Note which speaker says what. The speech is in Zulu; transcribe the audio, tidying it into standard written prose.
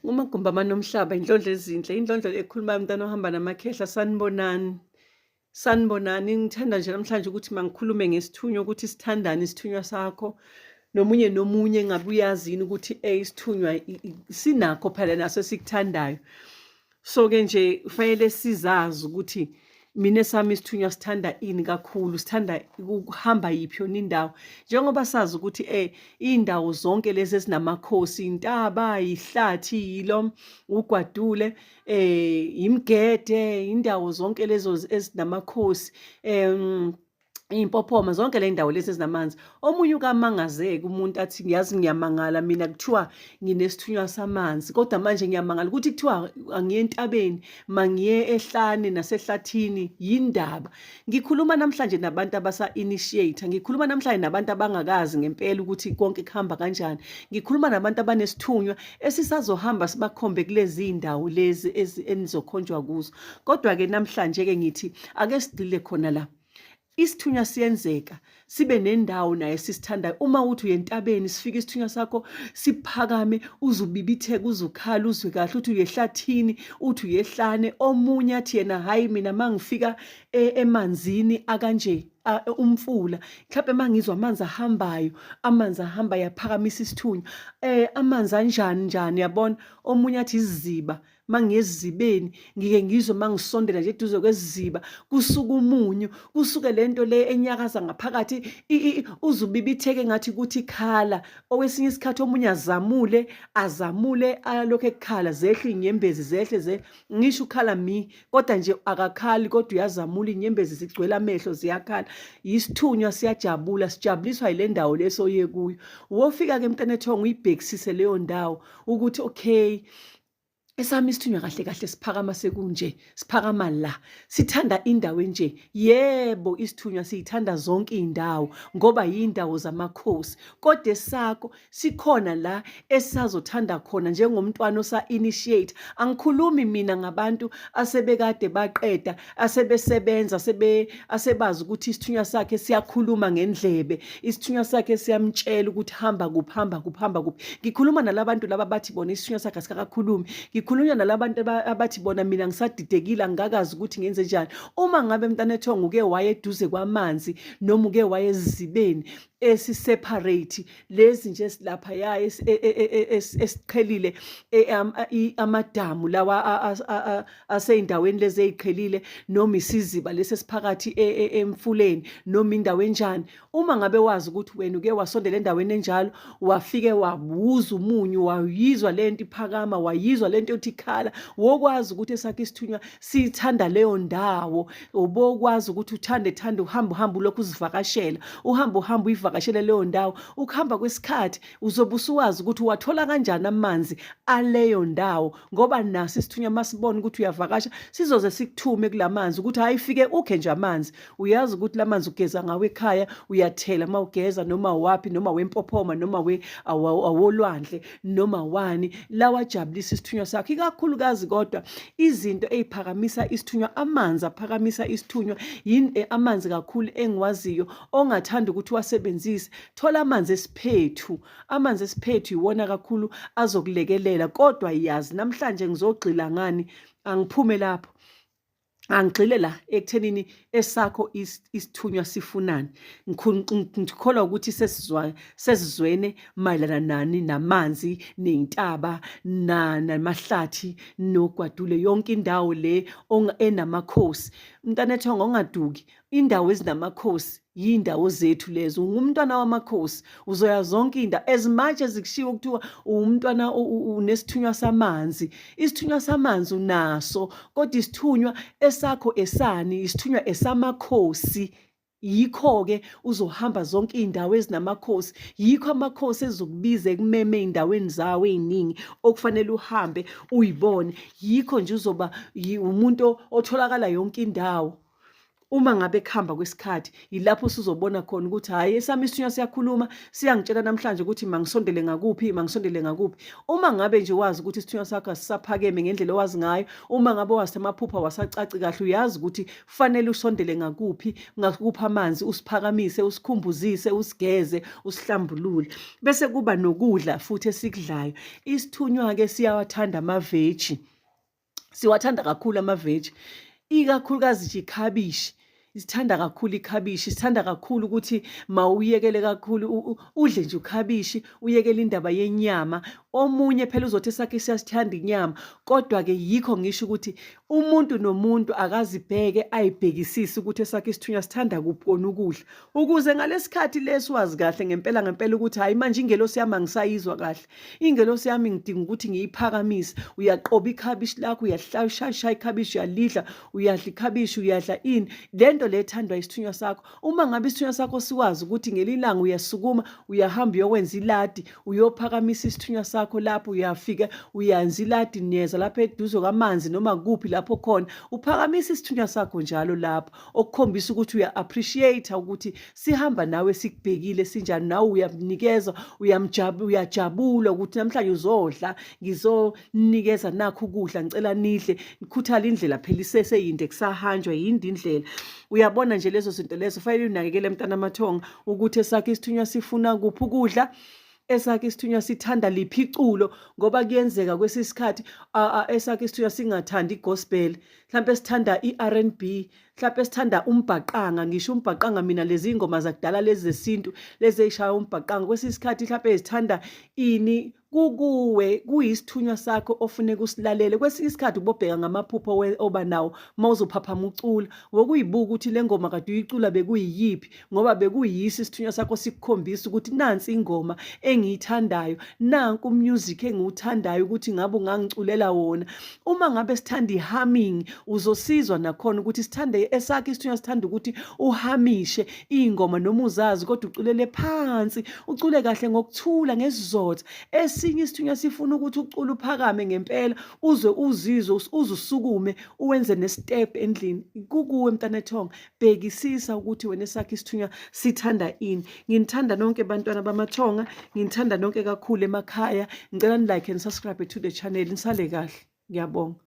Speaker 1: Umagumba amanomhlaba indlondlo ezinhle, indlondlo ekhulumayo umntwana ohamba namakhehla. Sanibonani, sanibonani. Ngithanda nje namhlanje ukuthi mangikhulume ngesithunywa ukuthi sithandane isithunywa sakho. Nomunye nomunye ngabe uyazini ukuthi isithunywa sinakho phela naso esikuthandayo. So-ke nje kufanele sizazi ukuthi mina esami isithunywa sithanda ini kakhulu, sithanda ukuhamba yiphi yona indawo. Njengoba sazi ukuthi iy'ndawo zonke lezi ezinamakhosi, intaba, ihlathi, yilo, ugwadule, imgede, indawo zonke lezo ezinamakhosi, iy'mpophoma, zonke le ndawo lezi ezinamanzi. Omunye ukamangazeke umuntu athi ngiyazi ngiyamangala mina kuthiwa nginesithunywa samanzi, kodwa manje ngiyamangala ukuthi kuthiwa angiye entabeni, mangiye ehlane nasehlathini yindaba. Ngikhuluma namhlanje nabantu abasa-initiate, ngikhuluma namhlanje nabantu abangakazi ngempela ukuthi konke kuhamba kanjani. Ngikhuluma nabantu abanesithunywa esisazohamba sibakhombe kulezi iy'ndawo lezi enizokhonjwa kuzo. Kodwa-ke namhlanje-ke ngithi ake sigxile khona la. Isithunywa siyenzeka sibe nendawo naye sisithandayo. Uma uthi uyentabeni sifike isithunywa sakho siphakame, uzubibitheka, uzukhala, uzwe kahle, uthi uyehlathini, uthi uyehlane. Omunye athi yena hhayi mina mangifika emanzini akanje umfula, mhlawumbe mangizwa amanzi ahambayo aphakamisa isithunywa. Amanzi anjani njani yabona. Omunye athi isiziba, mangiye esizibeni ngike ngizwe mangisondela nje eduze kwesiziba kusuka umunyu, kusuke lento le enyakaza ngaphakathi, uzubibitheke ngathi kuthi khala. Okwesinye isikhathi omunye azamule alokhu ekukhala, zehle iy'nyembezi zehle ngisho ukhala kodwa nje akakhali, kodwa uyazamula, iy'nyembezi zigcwele amehlo ziyakhala. Yisithunywa siyajabula, sijabuliswa yile ndawo leso oye kuyo. Wofika-ke mntanethongo uyibhekisise leyo ndawo ukuthi okay, esami isithunywa kahle kahle siphakama sekunje, siphakama la, sithanda indawo enje. Yebo, isithunywa siyithanda zonke iy'ndawo ngoba yiy'ndawo zamakhosi, kodwa esakho sikhona la esisazothanda khona njengomntwana osa-initiate. Angikhulumi mina ngabantu asebekade baqeda, asebesebenza, asebazi ukuthi isithunywa sakhe siyakhuluma ngendlebe, isithunywa sakhe siyamtshela ukuthi hamba kuphi, hamba kuphi, hamba kuphi. Ngikhuluma nalabantu laba bathi bona isithunywa sakhe asikakakhulumi. Ngikhulunywa nalabantu abathi bona mina ngisadidekile, angikazi ukuthi ngenze njani. Uma ngabe mntanethongo uke waye eduze kwamanzi noma uke waye ezibeni esi-separate lezi nje esilaphaya esiqhelile, amadamu lawa asey'ndaweni lezi ey'qhelile, noma isiziba lesi esiphakathi emfuleni, noma indawo enjani. Uma ngabe wazi ukuthi wena uke wasondela endaweni enjalo, wafike wabuza umunyu, wayizwa lento iphakama, wayizwa lento yokuthi ikhala, wokwazi ukuthi esakhe isithunywa siyithanda leyo ndawo. Ubokwazi ukuthi uthande uhambe ulokhu uzivakashela, uhambe uyivakashele leyo ndawo. Ukuhamba kwesikhathi uzobe usuwazi ukuthi wathola kanjani amanzi aleyo ndawo, ngoba naso isithunywa masibona ukuthi uyavakasha sizoze sikuthume kulamanzi ukuthi hayi fike ukhe nje amanzi. Uyazi ukuthi lamanzi ugeza ngawo ekhaya, uyathela mawugeza, noma waphi, noma wempophoma, noma awolwandle, noma wani, lawajabulisa isithunywa sakho. Ikakhulukazi kodwa izinto ey'phakamisa isithunywa, amanzi aphakamisa isithunywa. Yini amanzi kakhulu engiwaziyo ongathanda ukuthi wasebenzise? Thola amanzi esiphethu. Amanzi esiphethu iwona kakhulu azokulekelela. Kodwa yazi namhlanje ngizogxila ngani, angiphume lapho, angigxile la ekuthenini esakho isithunywa sifunani. Ngikholwa ukuthi sesizwene mayelana nani, namanzi, ney'ntaba, namahlathi, nogwadule, yonke indawo le enamakhosi. Mntanethongo ungaduki, indawo ezinamakhosi yiy'ndawo zethu lezo. Ungumntwana wamakhosi, uzoya zonke iy'ndawo, as much as kushiwo kuthiwa umntwana unesithunywa samanzi. Isithunywa samanzi unaso, kodwa isithunywa esakho esani, isithunywa esamakhosi. Yikho-ke uzohamba zonke iy'ndawo ezinamakhosi. Yikho amakhosi ezokubiza ekumeme ey'ndaweni zawo ey'ningi okufanele uhambe uyibone. Yikho nje uzoba umuntu otholakala yonke indawo. Uma ngabe kuhamba kwesikhathi yilapho usuzobona khona ukuthi hhayi esami isithunywa siyakhuluma siyangitshela namhlanje ukuthi mangisondele ngakuphi mangisondele ngakuphi. Uma ngabe nje wazi ukuthi isithunywa sakho asisaphakeme ngendlela owazi ngayo, uma ngabe wazi amaphupho awasacaci kahle, uyazi ukuthi kufanele usondele ngakuphi, ngakuphi amanzi usiphakamise, usikhumbuzise, usigeze, usihlambulule. Bese kuba nokudla futhi esikudlayo. Isithunywa-ke siyawathanda amaveji, siwathanda kakhulu amaveji, ikakhulukazi nje ikhabishi. Sithanda kakhulu ikhabishi, sithanda kakhulu ukuthi mawuyekele kakhulu udle nje ukhabishi, uyekele indaba yenyama. Omunye phela uzothi esakhe siyasithanda inyama, kodwa-ke yikho ngisho ukuthi umuntu nomuntu akazibheke ayibhekisise ukuthi esakhe isithunywa sithanda kuphi kona ukudla, ukuze ngalesi khathi lesi wazi kahle ngempela ngempela ukuthi hhayi manje ingelosi yami angisayizwa kahle, ingelosi yami ngidinga ukuthi ngiyiphakamise. Uyaqoba ikhabishi lakho, uyashaya ikhabishi, uyalidla, uyadla ikhabishi, uyadla ini, le nto le ethandwa isithunywa sakho. Uma ngabe isithunywa sakho siwazi ukuthi ngelinye ilanga uyasukuma, uyahamba uyokwenza iladi, uyophakamisa isithunywa sakho lapho, uyafika uyenza iladi, niyeza lapho eduze kwamanzi noma kuphi lapho khona, uphakamisa isithunywa sakho njalo lapho, okukhombisa ukuthi uya-appreciate ukuthi sihamba nawe sikubhekile sinjani, nawe uyanikeza, uyajabula ukuthi namhlanje uzodla, ngizonikeza nakho ukudla, ngicela nidle, nikhuthala indlela phela iseseyinde kusahanjwa yinde indlela. Uyabona nje lezo zinto lezo fanele unakekele mntana amathonga ukuthi esakhe isithunywa sifuna kuphi ukudla, esakhe isithunywa sithanda liphi iculo, ngoba kuyenzeka kwesinye isikhathi esakhe isithunywa singathandi igospel, mhlawumbe sithanda i-R&B, mhlawumbe sithanda umbhaqanga. Ngisho umbhaqanga mina lezi ngoma zakudala lezi zesintu lezi ey'shaya umbhaqanga kwesinye isikhathi mhlawumbe zithanda ini. Kukuwe kuyisithunywa sakho ofuneka usilalele. Kwesinye isikhathi ubobheka ngamaphupho oba nawo uma uzophaphama ucula, wokuyibuka ukuthi le ngoma kade uyicula bekuyiyiphi, ngoba bekuyisi isithunywa sakho sikukhombisa ukuthi nansi ingoma engiyithandayo, nanku umusic engiwuthandayo ukuthi ngabe ungangiculela wona. Uma ngabe sithanda i-humming, uzosizwa nakhona ukuthi sithande esakhe isithunywa sithanda ukuthi uhamishe iy'ngoma noma uzazi kodwa uculele phansi, ucule kahle ngokuthula ngesizotha. Esinye isithunywa sifuna ukuthi ucule uphakame ngempela, uzwe uzizwe, uze usukume uwenze nestep endlini. Kukuwe mntana ethonga, bhekisisa ukuthi wena esakhe isithunywa sithanda ini. Nginithanda nonke bantwana bamathonga, nginithanda nonke kakhulu emakhaya. Ngicela ni-like and subscribe to the channel. Nisale kahle, ngiyabonga.